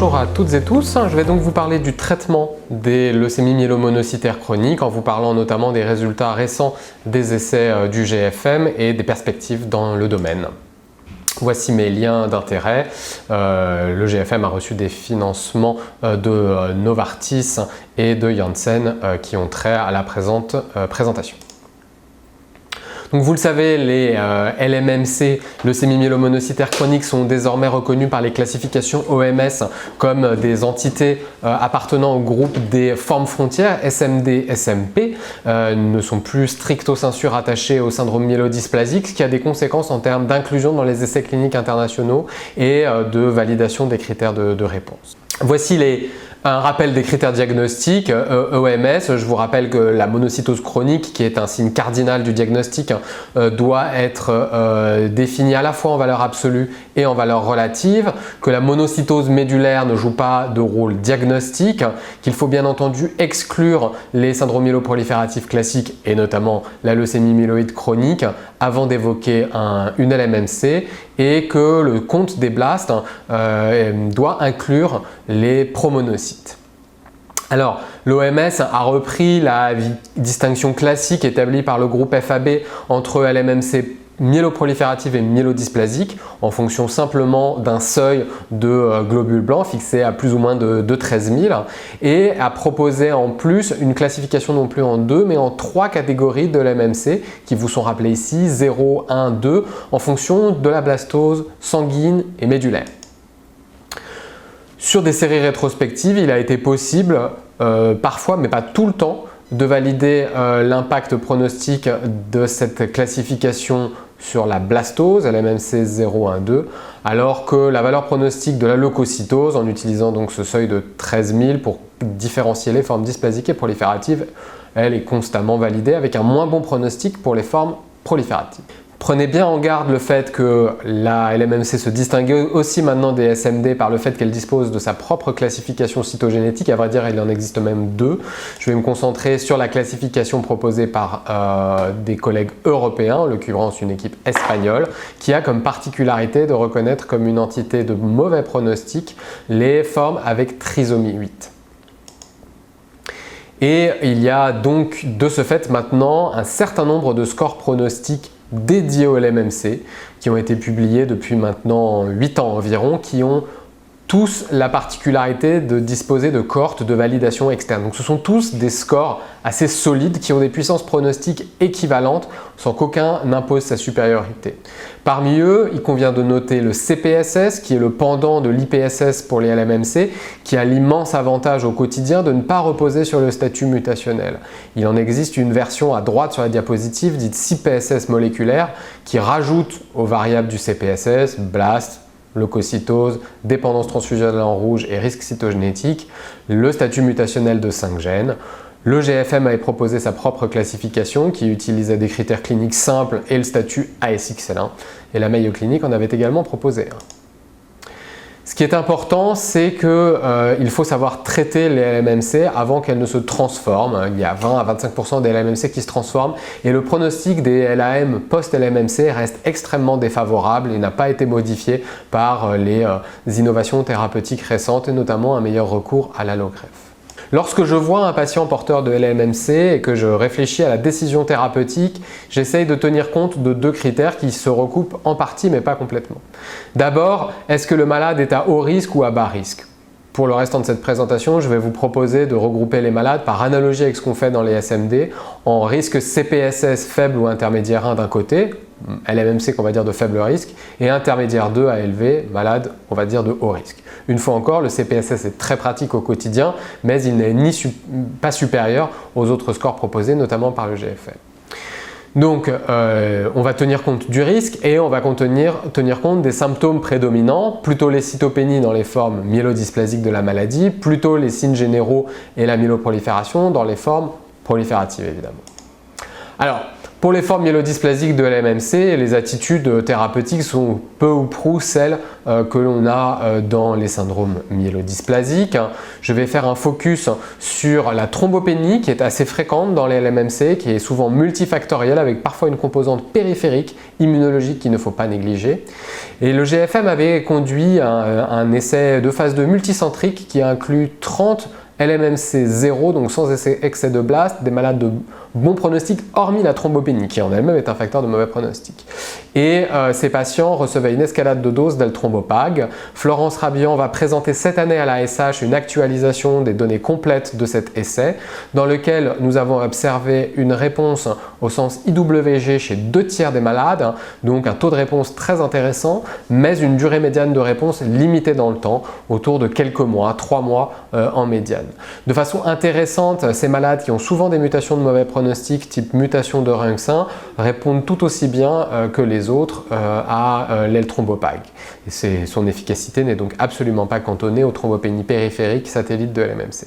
Bonjour à toutes et tous, je vais donc vous parler du traitement des leucémies myélomonocytaires chroniques en vous parlant notamment des résultats récents des essais du GFM et des perspectives dans le domaine. Voici mes liens d'intérêt. Le GFM a reçu des financements de Novartis et de Janssen qui ont trait à la présente présentation. Donc vous le savez, les LMMC, leucémies myélomonocytaires chroniques, sont désormais reconnus par les classifications OMS comme des entités appartenant au groupe des formes frontières, SMD, SMP, ne sont plus stricto sensu rattachés au syndrome myélodysplasique, ce qui a des conséquences en termes d'inclusion dans les essais cliniques internationaux et de validation des critères de réponse. Voici un rappel des critères diagnostiques OMS. Je vous rappelle que la monocytose chronique, qui est un signe cardinal du diagnostic, doit être définie à la fois en valeur absolue et en valeur relative, que la monocytose médulaire ne joue pas de rôle diagnostique, qu'il faut bien entendu exclure les syndromes myéloprolifératifs classiques et notamment la leucémie myéloïde chronique avant d'évoquer une LMMC, et que le compte des blastes doit inclure les promonocytes. Alors, l'OMS a repris la distinction classique établie par le groupe FAB entre LMMC myéloproliférative et myélodysplasique en fonction simplement d'un seuil de globules blancs fixé à plus ou moins de 13 000 et a proposé en plus une classification non plus en 2 mais en 3 catégories de l'MMC qui vous sont rappelées ici 0, 1, 2 en fonction de la blastose sanguine et médulaire. Sur des séries rétrospectives, il a été possible parfois, mais pas tout le temps, de valider l'impact pronostique de cette classification sur la blastose, LMMC 0, 1, 2, alors que la valeur pronostique de la leucocytose, en utilisant donc ce seuil de 13 000 pour différencier les formes dysplasiques et prolifératives, elle est constamment validée avec un moins bon pronostic pour les formes prolifératives. Prenez bien en garde le fait que la LMMC se distingue aussi maintenant des SMD par le fait qu'elle dispose de sa propre classification cytogénétique. À vrai dire, il en existe même 2. Je vais me concentrer sur la classification proposée par des collègues européens, en l'occurrence une équipe espagnole, qui a comme particularité de reconnaître comme une entité de mauvais pronostic les formes avec trisomie 8. Et il y a donc de ce fait maintenant un certain nombre de scores pronostiques dédiés au LMMC qui ont été publiés depuis maintenant 8 ans environ, qui ont tous la particularité de disposer de cohortes de validation externe. Donc ce sont tous des scores assez solides qui ont des puissances pronostiques équivalentes sans qu'aucun n'impose sa supériorité. Parmi eux, il convient de noter le CPSS qui est le pendant de l'IPSS pour les LMMC, qui a l'immense avantage au quotidien de ne pas reposer sur le statut mutationnel. Il en existe une version à droite sur la diapositive dite CPSS moléculaire qui rajoute aux variables du CPSS, blast, leucocytose, dépendance transfusionnelle en rouge et risque cytogénétique, le statut mutationnel de 5 gènes. Le GFM avait proposé sa propre classification qui utilisait des critères cliniques simples et le statut ASXL1 et la Mayo Clinic en avait également proposé. Ce qui est important, c'est qu'il faut savoir traiter les LMMC avant qu'elles ne se transforment. Il y a 20 à 25% des LMMC qui se transforment et le pronostic des LAM post-LMMC reste extrêmement défavorable et n'a pas été modifié par les innovations thérapeutiques récentes et notamment un meilleur recours à l'allogreffe. Lorsque je vois un patient porteur de LMMC et que je réfléchis à la décision thérapeutique, j'essaye de tenir compte de 2 critères qui se recoupent en partie mais pas complètement. D'abord, est-ce que le malade est à haut risque ou à bas risque ? Pour le restant de cette présentation, je vais vous proposer de regrouper les malades par analogie avec ce qu'on fait dans les SMD en risque CPSS faible ou intermédiaire 1 d'un côté, LMMC qu'on va dire de faible risque, et intermédiaire 2 à élevé, malade on va dire de haut risque. Une fois encore, le CPSS est très pratique au quotidien, mais il n'est pas supérieur aux autres scores proposés, notamment par le GFM. Donc, on va tenir compte du risque et on va tenir compte des symptômes prédominants, plutôt les cytopénies dans les formes myélodysplasiques de la maladie, plutôt les signes généraux et la myéloprolifération dans les formes prolifératives évidemment. Alors, Pour les formes myélodysplasiques de LMMC, les attitudes thérapeutiques sont peu ou prou celles que l'on a dans les syndromes myélodysplasiques. Je vais faire un focus sur la thrombopénie qui est assez fréquente dans les LMMC, qui est souvent multifactorielle avec parfois une composante périphérique immunologique qu'il ne faut pas négliger. Et le GFM avait conduit un essai de phase 2 multicentrique qui inclut 30 LMMC 0, donc sans excès de blast, des malades de bon pronostic, hormis la thrombopénie, qui en elle-même est un facteur de mauvais pronostic. Et ces patients recevaient une escalade de dose d'L-Thrombopag. Florence Rabian va présenter cette année à la SH une actualisation des données complètes de cet essai, dans lequel nous avons observé une réponse au sens IWG chez 2 tiers des malades, donc un taux de réponse très intéressant, mais une durée médiane de réponse limitée dans le temps, autour de quelques mois, 3 mois en médiane. De façon intéressante, ces malades qui ont souvent des mutations de mauvais pronostic type mutation de Runxin répondent tout aussi bien que les autres à l'L-Thrombopag. Son efficacité n'est donc absolument pas cantonnée aux thrombopénies périphériques satellites de LMMC.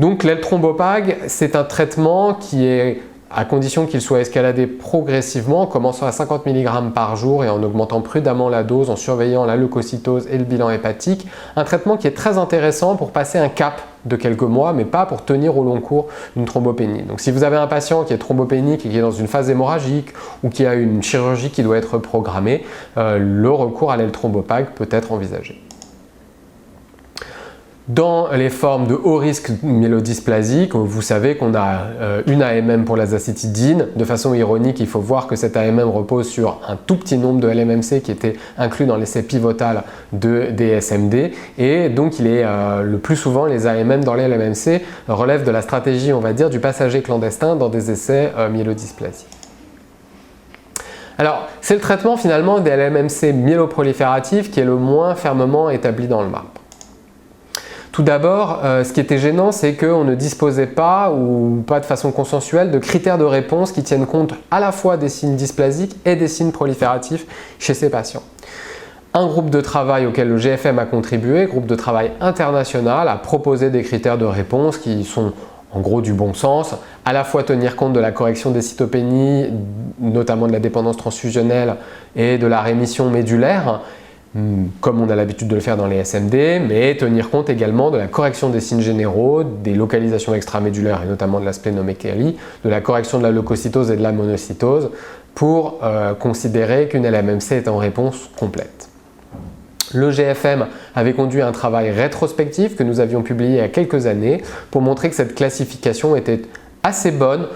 Donc l'L-Thrombopag, c'est un traitement qui est, à condition qu'il soit escaladé progressivement, en commençant à 50 mg par jour et en augmentant prudemment la dose, en surveillant la leucocytose et le bilan hépatique, un traitement qui est très intéressant pour passer un cap de quelques mois, mais pas pour tenir au long cours une thrombopénie. Donc si vous avez un patient qui est thrombopénique et qui est dans une phase hémorragique ou qui a une chirurgie qui doit être programmée, le recours à l'L-Thrombopag peut être envisagé. Dans les formes de haut risque myélodysplasique, vous savez qu'on a une AMM pour l'azacitidine. De façon ironique, il faut voir que cette AMM repose sur un tout petit nombre de LMMC qui étaient inclus dans l'essai pivotal des SMD. Et donc, il est le plus souvent, les AMM dans les LMMC relèvent de la stratégie, on va dire, du passager clandestin dans des essais myélodysplasiques. Alors, c'est le traitement finalement des LMMC myéloprolifératifs qui est le moins fermement établi dans le marbre. Tout d'abord, ce qui était gênant, c'est qu'on ne disposait pas, ou pas de façon consensuelle, de critères de réponse qui tiennent compte à la fois des signes dysplasiques et des signes prolifératifs chez ces patients. Un groupe de travail auquel le GFM a contribué, groupe de travail international, a proposé des critères de réponse qui sont en gros du bon sens, à la fois tenir compte de la correction des cytopénies, notamment de la dépendance transfusionnelle et de la rémission médulaire, comme on a l'habitude de le faire dans les SMD, mais tenir compte également de la correction des signes généraux, des localisations extramédulaires et notamment de la splénomégalie, de la correction de la leucocytose et de la monocytose pour considérer qu'une LMMC est en réponse complète. Le GFM avait conduit un travail rétrospectif que nous avions publié il y a quelques années pour montrer que cette classification était assez bonne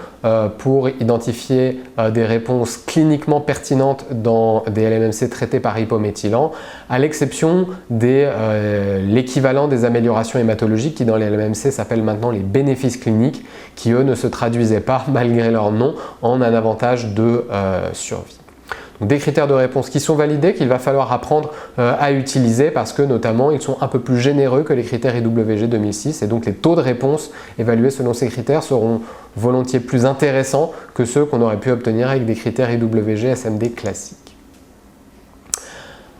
pour identifier des réponses cliniquement pertinentes dans des LMMC traités par hypométhylant, à l'exception de l'équivalent des améliorations hématologiques qui dans les LMMC s'appellent maintenant les bénéfices cliniques, qui eux ne se traduisaient pas, malgré leur nom, en un avantage de survie. Donc des critères de réponse qui sont validés, qu'il va falloir apprendre à utiliser parce que notamment ils sont un peu plus généreux que les critères IWG 2006 et donc les taux de réponse évalués selon ces critères seront volontiers plus intéressants que ceux qu'on aurait pu obtenir avec des critères IWG SMD classiques.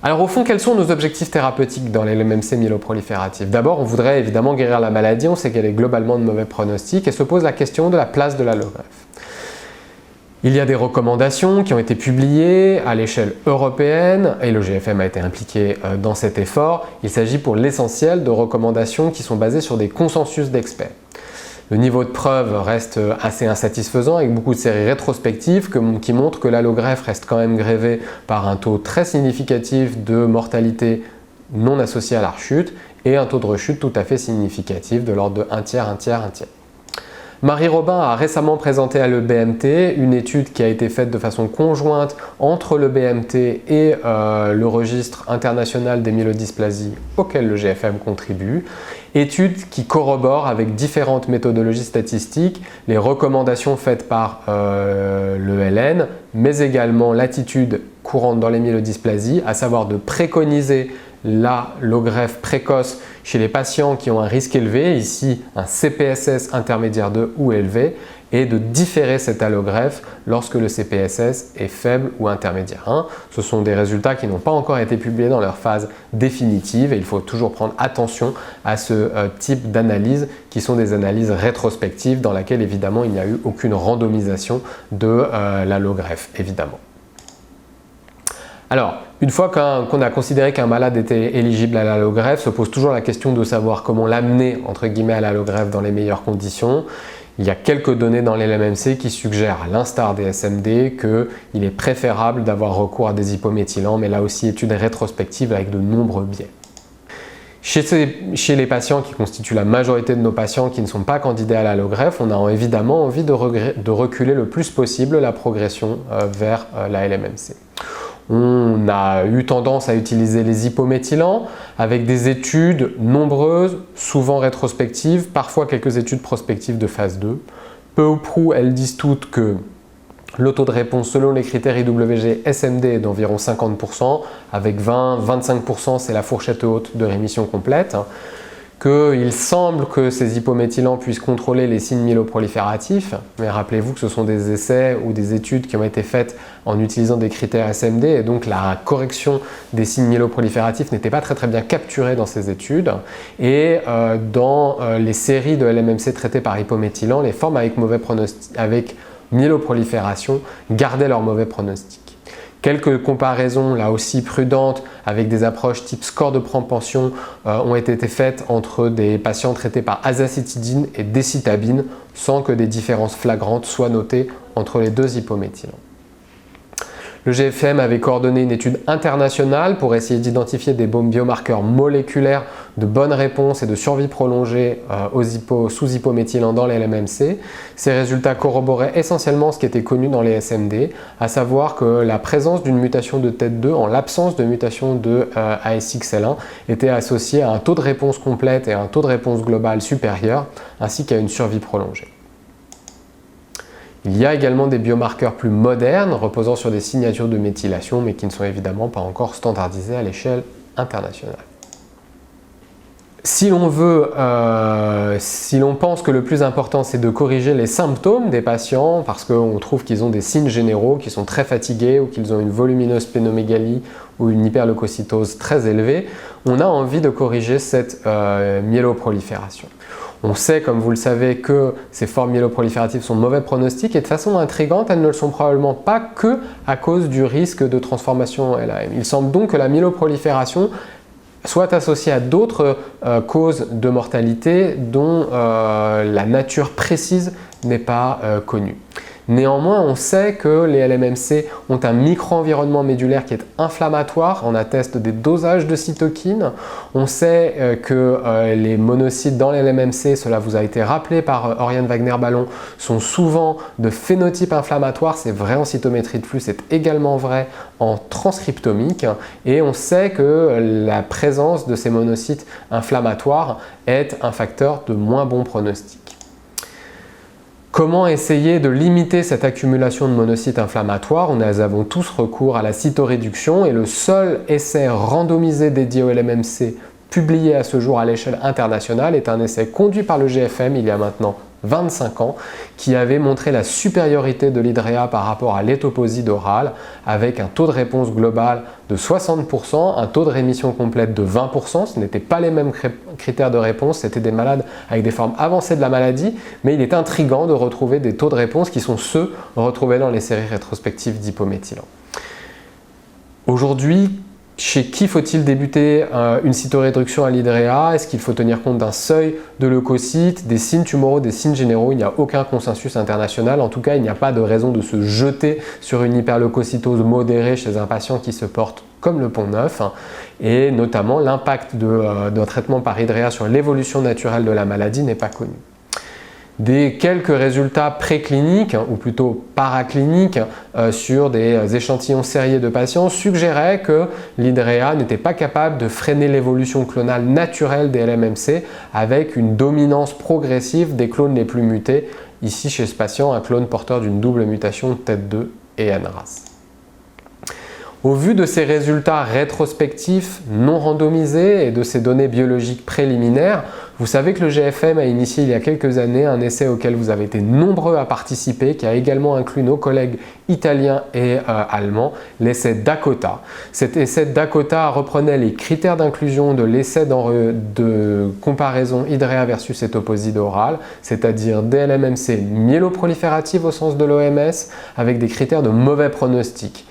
Alors au fond, quels sont nos objectifs thérapeutiques dans les LMMC myéloprolifératifs? D'abord, on voudrait évidemment guérir la maladie, on sait qu'elle est globalement de mauvais pronostic et se pose la question de la place de l'allogreffe. Il y a des recommandations qui ont été publiées à l'échelle européenne et le GFM a été impliqué dans cet effort. Il s'agit pour l'essentiel de recommandations qui sont basées sur des consensus d'experts. Le niveau de preuve reste assez insatisfaisant avec beaucoup de séries rétrospectives qui montrent que l'allogreffe reste quand même grévée par un taux très significatif de mortalité non associée à la rechute et un taux de rechute tout à fait significatif de l'ordre de 1 tiers, 1 tiers, 1 tiers. Marie Robin a récemment présenté à l'EBMT une étude qui a été faite de façon conjointe entre le BMT et le registre international des myélodysplasies auquel le GFM contribue. Étude qui corrobore avec différentes méthodologies statistiques les recommandations faites par l'ELN, mais également l'attitude courante dans les myélodysplasies, à savoir de préconiser l'allogreffe précoce chez les patients qui ont un risque élevé, ici un CPSS intermédiaire 2 ou élevé, et de différer cette allogreffe lorsque le CPSS est faible ou intermédiaire 1. Ce sont des résultats qui n'ont pas encore été publiés dans leur phase définitive et il faut toujours prendre attention à ce type d'analyse qui sont des analyses rétrospectives dans laquelle évidemment il n'y a eu aucune randomisation de l'allogreffe évidemment. Alors, une fois qu'on a considéré qu'un malade était éligible à l'allogreffe, se pose toujours la question de savoir comment l'amener entre guillemets à l'allogreffe dans les meilleures conditions. Il y a quelques données dans l'LMMC qui suggèrent, à l'instar des SMD, qu'il est préférable d'avoir recours à des hypométhylants, mais là aussi étude rétrospective avec de nombreux biais. Chez les patients qui constituent la majorité de nos patients qui ne sont pas candidats à l'allogreffe, on a évidemment envie de reculer le plus possible la progression vers la LMMC. On a eu tendance à utiliser les hypométhylants avec des études nombreuses, souvent rétrospectives, parfois quelques études prospectives de phase 2. Peu ou prou, elles disent toutes que le taux de réponse selon les critères IWG SMD est d'environ 50%, avec 20-25% c'est la fourchette haute de rémission complète. Qu'il semble que ces hypométhylants puissent contrôler les signes myéloprolifératifs, mais rappelez-vous que ce sont des essais ou des études qui ont été faites en utilisant des critères SMD et donc la correction des signes myéloprolifératifs n'était pas très bien capturée dans ces études. Et dans les séries de LMMC traitées par hypométhylants, les formes avec mauvais pronostic, avec myéloprolifération gardaient leur mauvais pronostic. Quelques comparaisons, là aussi prudentes, avec des approches type score de propension ont été faites entre des patients traités par azacitidine et décitabine sans que des différences flagrantes soient notées entre les deux hypométhylants. Le GFM avait coordonné une étude internationale pour essayer d'identifier des biomarqueurs moléculaires de bonne réponse et de survie prolongée sous hypométhylants dans les LMMC. Ces résultats corroboraient essentiellement ce qui était connu dans les SMD, à savoir que la présence d'une mutation de TET2 en l'absence de mutation de ASXL1 était associée à un taux de réponse complète et à un taux de réponse global supérieur, ainsi qu'à une survie prolongée. Il y a également des biomarqueurs plus modernes reposant sur des signatures de méthylation mais qui ne sont évidemment pas encore standardisés à l'échelle internationale. Si l'on pense que le plus important c'est de corriger les symptômes des patients parce qu'on trouve qu'ils ont des signes généraux, qu'ils sont très fatigués ou qu'ils ont une volumineuse splénomégalie ou une hyperleucocytose très élevée, on a envie de corriger cette myéloprolifération. On sait, comme vous le savez, que ces formes myéloprolifératives sont de mauvais pronostics et de façon intrigante, elles ne le sont probablement pas que à cause du risque de transformation en LAM. Il semble donc que la myéloprolifération soit associée à d'autres causes de mortalité dont la nature précise n'est pas connue. Néanmoins, on sait que les LMMC ont un micro-environnement médulaire qui est inflammatoire, on atteste des dosages de cytokines, on sait que les monocytes dans les LMMC, cela vous a été rappelé par Oriane Wagner-Ballon, sont souvent de phénotype inflammatoire, c'est vrai en cytométrie de flux, c'est également vrai en transcriptomique, et on sait que la présence de ces monocytes inflammatoires est un facteur de moins bon pronostic. Comment essayer de limiter cette accumulation de monocytes inflammatoires? Nous avons tous recours à la cytoréduction et le seul essai randomisé dédié au LMMC publié à ce jour à l'échelle internationale est un essai conduit par le GFM il y a maintenant 25 ans qui avait montré la supériorité de l'hydréa par rapport à l'étoposide orale avec un taux de réponse global de 60%, un taux de rémission complète de 20%. Ce n'étaient pas les mêmes critères de réponse, c'était des malades avec des formes avancées de la maladie, mais il est intriguant de retrouver des taux de réponse qui sont ceux retrouvés dans les séries rétrospectives d'hypométhylants. Aujourd'hui, chez qui faut-il débuter une cytoréduction à l'hydréa? Est-ce qu'il faut tenir compte d'un seuil de leucocytes, des signes tumoraux, des signes généraux? Il n'y a aucun consensus international. En tout cas, il n'y a pas de raison de se jeter sur une hyperleucocytose modérée chez un patient qui se porte comme le pont neuf. Et notamment, l'impact d'un traitement par hydréa sur l'évolution naturelle de la maladie n'est pas connu. Des quelques résultats précliniques, ou plutôt paracliniques, sur des échantillons sériés de patients suggéraient que l'hydréa n'était pas capable de freiner l'évolution clonale naturelle des LMMC avec une dominance progressive des clones les plus mutés. Ici, chez ce patient, un clone porteur d'une double mutation TET2 et NRAS. Au vu de ces résultats rétrospectifs non randomisés et de ces données biologiques préliminaires, vous savez que le GFM a initié il y a quelques années un essai auquel vous avez été nombreux à participer, qui a également inclus nos collègues italiens et allemands, l'essai Dakota. Cet essai Dakota reprenait les critères d'inclusion de l'essai de comparaison Hydrea versus étoposide orale, c'est-à-dire DLMMC myéloproliférative au sens de l'OMS, avec des critères de mauvais pronostic.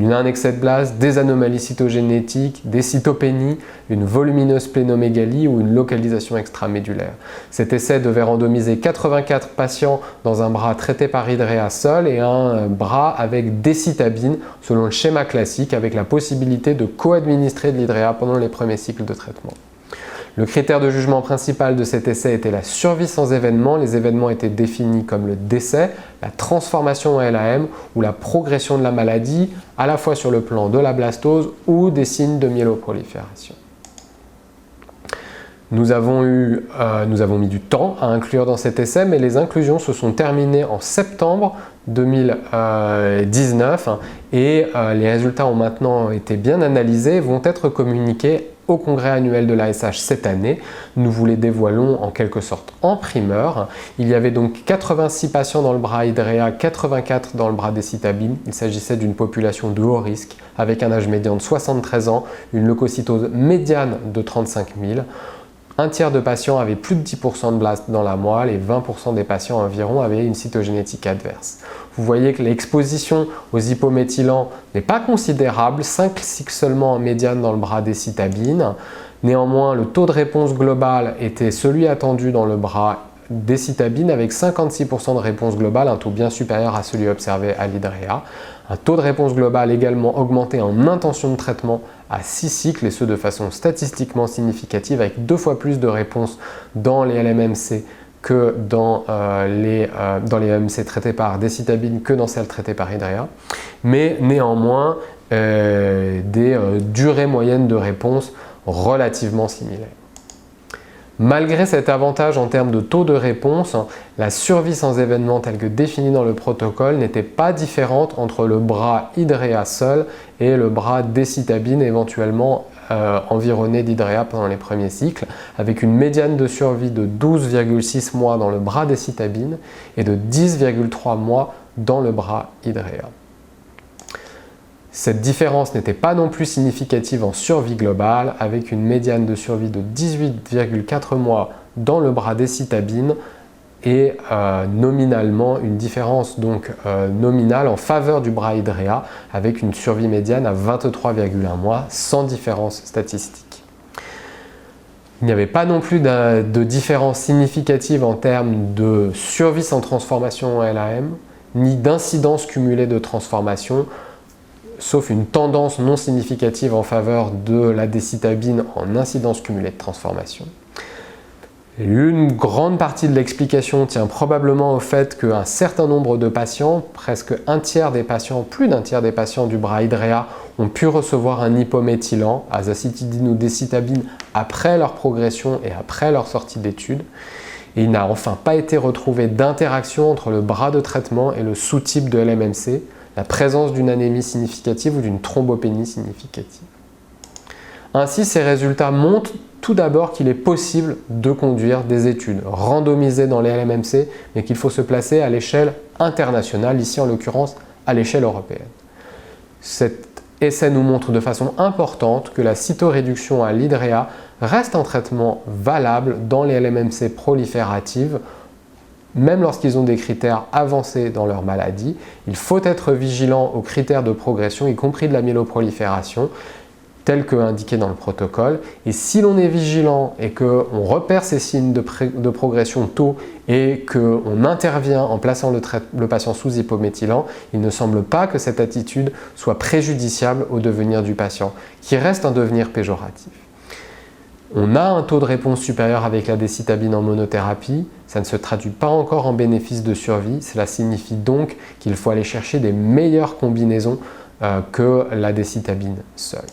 Un excès de blast, des anomalies cytogénétiques, des cytopénies, une volumineuse plénomégalie ou une localisation extramédulaire. Cet essai devait randomiser 84 patients dans un bras traité par Hydrea seul et un bras avec décitabine selon le schéma classique avec la possibilité de co-administrer de l'Hydrea pendant les premiers cycles de traitement. Le critère de jugement principal de cet essai était la survie sans événement. Les événements étaient définis comme le décès, la transformation en LAM ou la progression de la maladie, à la fois sur le plan de la blastose ou des signes de myéloprolifération. Nous avons mis du temps à inclure dans cet essai, mais les inclusions se sont terminées en septembre 2019 et les résultats ont maintenant été bien analysés et vont être communiqués au congrès annuel de l'ASH cette année. Nous vous les dévoilons en quelque sorte en primeur. Il y avait donc 86 patients dans le bras Hydrea, 84 dans le bras décitabine. Il s'agissait d'une population de haut risque avec un âge médian de 73 ans, une leucocytose médiane de 35 000. Un tiers de patients avaient plus de 10% de blast dans la moelle et 20% des patients environ avaient une cytogénétique adverse. Vous voyez que l'exposition aux hypométhylants n'est pas considérable, 5 cycles seulement en médiane dans le bras décitabine. Néanmoins, le taux de réponse global était celui attendu dans le bras décitabine avec 56% de réponse globale, un taux bien supérieur à celui observé à l'Hydrea. Un taux de réponse globale également augmenté en intention de traitement à 6 cycles et ce de façon statistiquement significative avec 2 fois plus de réponses dans les LMMC que dans les MMC traités par décitabine que dans celles traitées par Hydrea, mais néanmoins des durées moyennes de réponse relativement similaires. Malgré cet avantage en termes de taux de réponse, la survie sans événement telle que définie dans le protocole n'était pas différente entre le bras Hydrea seul et le bras décitabine éventuellement environné d'Hydrea pendant les premiers cycles, avec une médiane de survie de 12,6 mois dans le bras décitabine et de 10,3 mois dans le bras Hydrea. Cette différence n'était pas non plus significative en survie globale, avec une médiane de survie de 18,4 mois dans le bras décitabine et nominalement une différence donc nominale en faveur du bras Hydrea, avec une survie médiane à 23,1 mois sans différence statistique. Il n'y avait pas non plus de différence significative en termes de survie sans transformation en LAM, ni d'incidence cumulée de transformation, sauf une tendance non significative en faveur de la décitabine en incidence cumulée de transformation. Une grande partie de l'explication tient probablement au fait qu'un certain nombre de patients, presque un tiers des patients, plus d'un tiers des patients du bras Hydrea ont pu recevoir un hypométhylant, azacitidine ou décitabine, après leur progression et après leur sortie d'études. Et il n'a enfin pas été retrouvé d'interaction entre le bras de traitement et le sous-type de LMMC, la présence d'une anémie significative ou d'une thrombopénie significative. Ainsi, ces résultats montrent tout d'abord qu'il est possible de conduire des études randomisées dans les LMMC, mais qu'il faut se placer à l'échelle internationale, ici en l'occurrence à l'échelle européenne. Cet essai nous montre de façon importante que la cytoréduction à l'Hydrea reste un traitement valable dans les LMMC prolifératives, même lorsqu'ils ont des critères avancés dans leur maladie. Il faut être vigilant aux critères de progression, y compris de la myéloprolifération, tels que indiqués dans le protocole. Et si l'on est vigilant et qu'on repère ces signes de progression tôt et qu'on intervient en plaçant le patient sous hypométhylant, il ne semble pas que cette attitude soit préjudiciable au devenir du patient, qui reste un devenir péjoratif. On a un taux de réponse supérieur avec la décitabine en monothérapie, ça ne se traduit pas encore en bénéfice de survie, cela signifie donc qu'il faut aller chercher des meilleures combinaisons que la décitabine seule.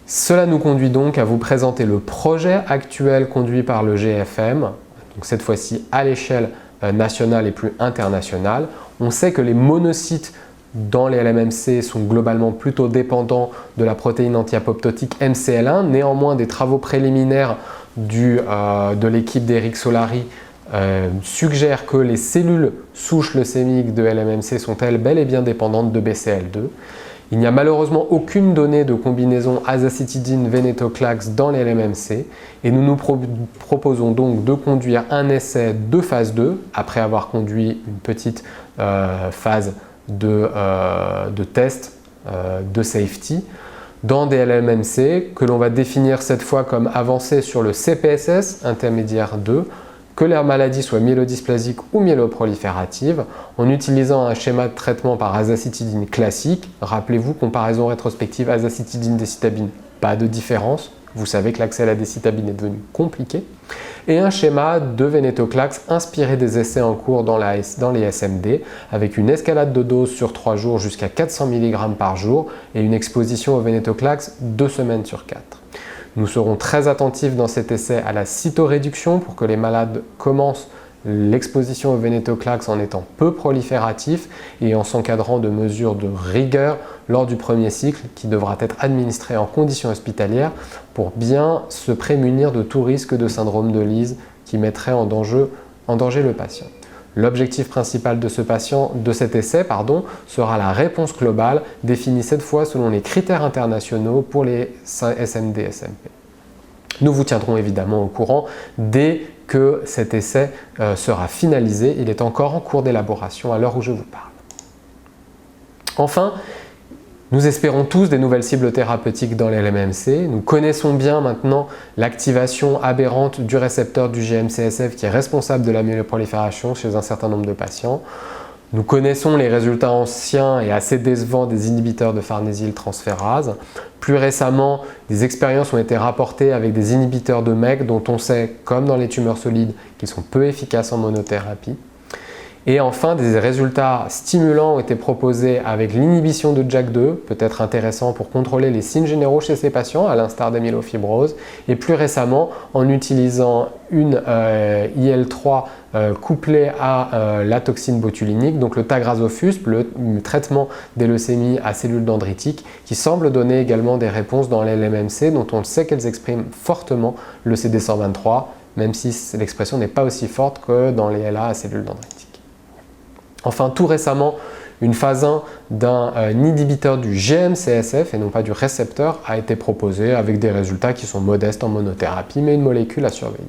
Cela nous conduit donc à vous présenter le projet actuel conduit par le GFM, donc cette fois-ci à l'échelle nationale et plus internationale. On sait que les monocytes dans les LMMC sont globalement plutôt dépendants de la protéine anti-apoptotique MCL1. Néanmoins, des travaux préliminaires de l'équipe d'Eric Solari suggèrent que les cellules souches leucémiques de LMMC sont elles bel et bien dépendantes de BCL2. Il n'y a malheureusement aucune donnée de combinaison azacitidine-venetoclax dans les LMMC et nous nous proposons donc de conduire un essai de phase 2 après avoir conduit une petite phase de test de safety dans des LMMC que l'on va définir cette fois comme avancées sur le CPSS intermédiaire 2, que leur maladie soit myélodysplasique ou myéloproliférative, en utilisant un schéma de traitement par azacitidine classique. Rappelez-vous, comparaison rétrospective azacitidine-décitabine, pas de différence. Vous savez que l'accès à la décitabine est devenu compliqué. Et un schéma de venetoclax inspiré des essais en cours dans les SMD, avec une escalade de dose sur 3 jours jusqu'à 400 mg par jour et une exposition au venetoclax 2 semaines sur 4. Nous serons très attentifs dans cet essai à la cytoréduction pour que les malades commencent l'exposition au venetoclax en étant peu prolifératif et en s'encadrant de mesures de rigueur lors du premier cycle qui devra être administré en conditions hospitalières pour bien se prémunir de tout risque de syndrome de Lees qui mettrait en danger le patient. L'objectif principal de cet essai sera la réponse globale définie cette fois selon les critères internationaux pour les SMD et SMP. Nous vous tiendrons évidemment au courant dès que cet essai sera finalisé. Il est encore en cours d'élaboration à l'heure où je vous parle. Enfin, nous espérons tous des nouvelles cibles thérapeutiques dans les LMMC. Nous connaissons bien maintenant l'activation aberrante du récepteur du GM-CSF qui est responsable de la myéloprolifération chez un certain nombre de patients. Nous connaissons les résultats anciens et assez décevants des inhibiteurs de farnésyltransférase. Plus récemment, des expériences ont été rapportées avec des inhibiteurs de MEK dont on sait, comme dans les tumeurs solides, qu'ils sont peu efficaces en monothérapie. Et enfin, des résultats stimulants ont été proposés avec l'inhibition de JAK2, peut-être intéressant pour contrôler les signes généraux chez ces patients, à l'instar des myélofibroses, et plus récemment en utilisant une IL-3 couplée à la toxine botulinique, donc le tagrazofusp, le traitement des leucémies à cellules dendritiques, qui semble donner également des réponses dans les LMMC, dont on sait qu'elles expriment fortement le CD123, même si l'expression n'est pas aussi forte que dans les LA à cellules dendritiques. Enfin, tout récemment, une phase 1 d'un inhibiteur du GM-CSF et non pas du récepteur a été proposée avec des résultats qui sont modestes en monothérapie, mais une molécule à surveiller.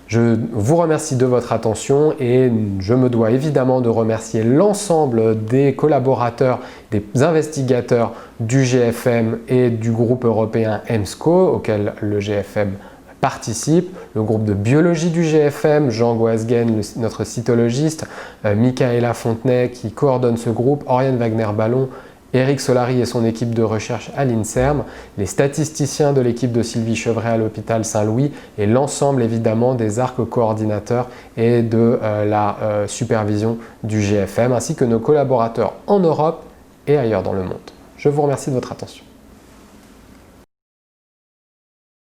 Je vous remercie de votre attention et je me dois évidemment de remercier l'ensemble des collaborateurs, des investigateurs du GFM et du groupe européen EMSCO auquel le GFM participe, le groupe de biologie du GFM, Jean Goasguen, notre cytologiste, Michaela Fontenay qui coordonne ce groupe, Oriane Wagner-Ballon, Eric Solari et son équipe de recherche à l'INSERM, les statisticiens de l'équipe de Sylvie Chevret à l'hôpital Saint-Louis et l'ensemble évidemment des arcs coordinateurs et de la supervision du GFM, ainsi que nos collaborateurs en Europe et ailleurs dans le monde. Je vous remercie de votre attention.